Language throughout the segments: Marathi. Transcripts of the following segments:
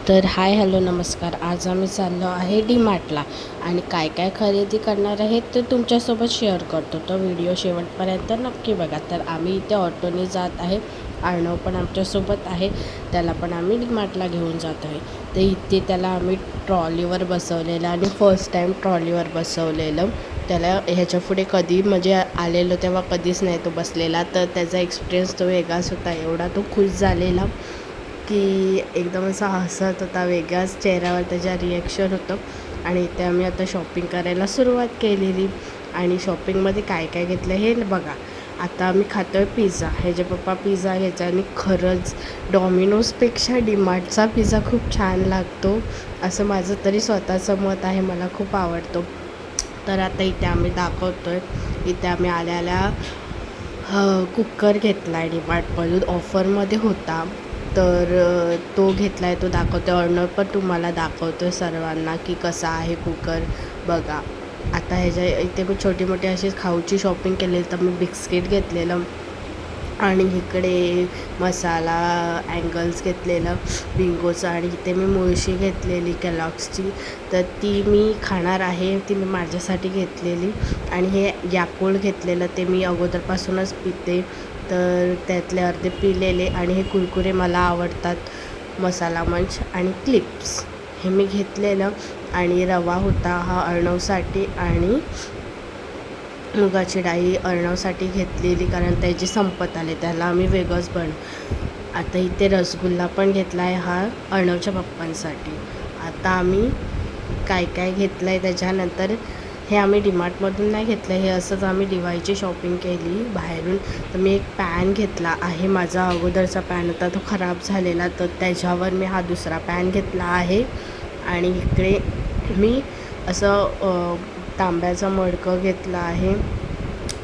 तर हाय हॅलो नमस्कार. आज आम्ही चाललो आहे डीमार्टला आणि काय काय खरेदी करणार आहे ते तुमच्यासोबत शेअर करतो. तो व्हिडिओ शेवटपर्यंत नक्की बघा. तर आम्ही इथे ऑटोने जात आहे. अर्णव पण आमच्यासोबत आहे, त्याला पण आम्ही डीमार्टला घेऊन जात आहे. तर इथे त्याला आम्ही ट्रॉलीवर बसवलेलं आणि फर्स्ट टाईम ट्रॉलीवर बसवलेलं. त्याला ह्याच्यापुढे कधी म्हणजे आलेलो तेव्हा कधीच नाही तो बसलेला, तर त्याचा एक्सपिरियन्स तो वेगळाच होता. एवढा तो खुश झालेला की एकदम असा हसत होता, वेगळाच चेहऱ्यावर त्याच्या रिॲक्शन होतं. आणि इथे आम्ही आता शॉपिंग करायला सुरुवात केलेली. आणि शॉपिंगमध्ये काय काय घेतलं हे बघा. आता आम्ही खातो आहे पिझ्झा. ह्याचे पप्पा पिझ्झा घ्यायचा आणि खरंच डॉमिनोजपेक्षा डीमार्टचा पिझ्झा खूप छान लागतो, असं माझं तरी स्वतःचं मत आहे. मला खूप आवडतो. तर आता इथे आम्ही दाखवतो आहे. इथे आम्ही आल्या कुकर घेतला आहे डीमार्टमधून, ऑफरमध्ये होता. तर तो घेतला आहे, तो दाखवतो आहे. अर्णव पण तुम्हाला दाखवतो आहे सर्वांना की कसा आहे कुकर बघा. आता ह्याच्या इथे मी छोटी मोठी अशी खाऊची शॉपिंग केलेली. तर मी बिस्किट घेतलेलं आणि इकडे मसाला अँगल्स घेतलेलं बिंगोचं. आणि इथे मी मुळशी घेतलेली केलॉग्सची, तर ती मी खाणार आहे, ती मी माझ्यासाठी घेतलेली. आणि हे याकुल्ट घेतलेलं, ते मी अगोदरपासूनच पिते, तर त्यातले अर्धे पिलेले. आणि हे कुरकुरे मला आवडतात, मसाला मंच आणि क्लिप्स, हे मी घेतलेलं. आणि रवा होता हा अर्णवसाठी, आणि मुगाची डाळी अर्णवसाठी घेतलेली, कारण त्याची संपत आले, त्याला आम्ही वेगळंच आता इथे रसगुल्ला पण घेतला आहे हा अर्णवच्या पप्पांसाठी. आता आम्ही काय काय घेतलं आहे त्याच्यानंतर, हे आम्ही डीमार्टमधून नाही घेतलं, हे असंच आम्ही दिवाळीची शॉपिंग केली बाहेरून. तर मी एक पॅन घेतला आहे. माझा अगोदरचा पॅन होता, तो खराब झालेला, तर त्याच्यावर मी हा दुसरा पॅन घेतला आहे. आणि इकडे मी असं तांब्याचा मडकं घेतला आहे.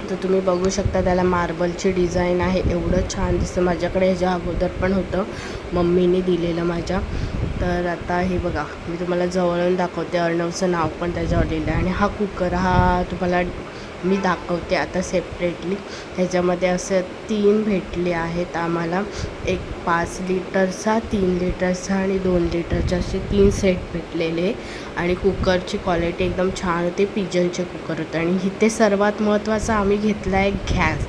तर तुम्ही बघू शकता, त्याला मार्बलची डिझाईन आहे, एवढं छान दिसतं. माझ्याकडे ह्याच्या अगोदर पण होतं, मम्मीने दिलेलं माझ्या. तर आता हे बघा, मी तुम्हाला जवळून दाखवते. अर्णवचं नाव पण त्याच्यावर लिहिलं आहे. आणि हा कुकर हा तुम्हाला मी दाखवते आता सेपरेटली. ह्याच्यामध्ये असं 3 भेटले आहेत आम्हाला, एक 5 लिटरचा, 3 लिटरचा आणि 2 लिटरचे, असे 3 सेट भेटलेले. आणि कुकरची क्वालिटी एकदम छान होती, पिजनचे कुकर होते. आणि इथे सर्वात महत्त्वाचं आम्ही घेतला आहे गॅस.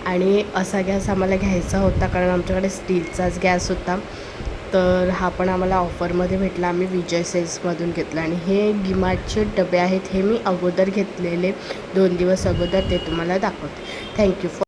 आणि असा गॅस आम्हाला घ्यायचा होता, कारण आमच्याकडे स्टीलचाच गॅस होता. तर हा पण आम्हाला ऑफरमध्ये भेटला, आम्ही विजय सेल्समधून घेतला. आणि हे डीमार्टचे डबे आहेत, हे मी अगोदर घेतलेले 2 दिवस अगोदर, ते तुम्हाला दाखवते. Thank you for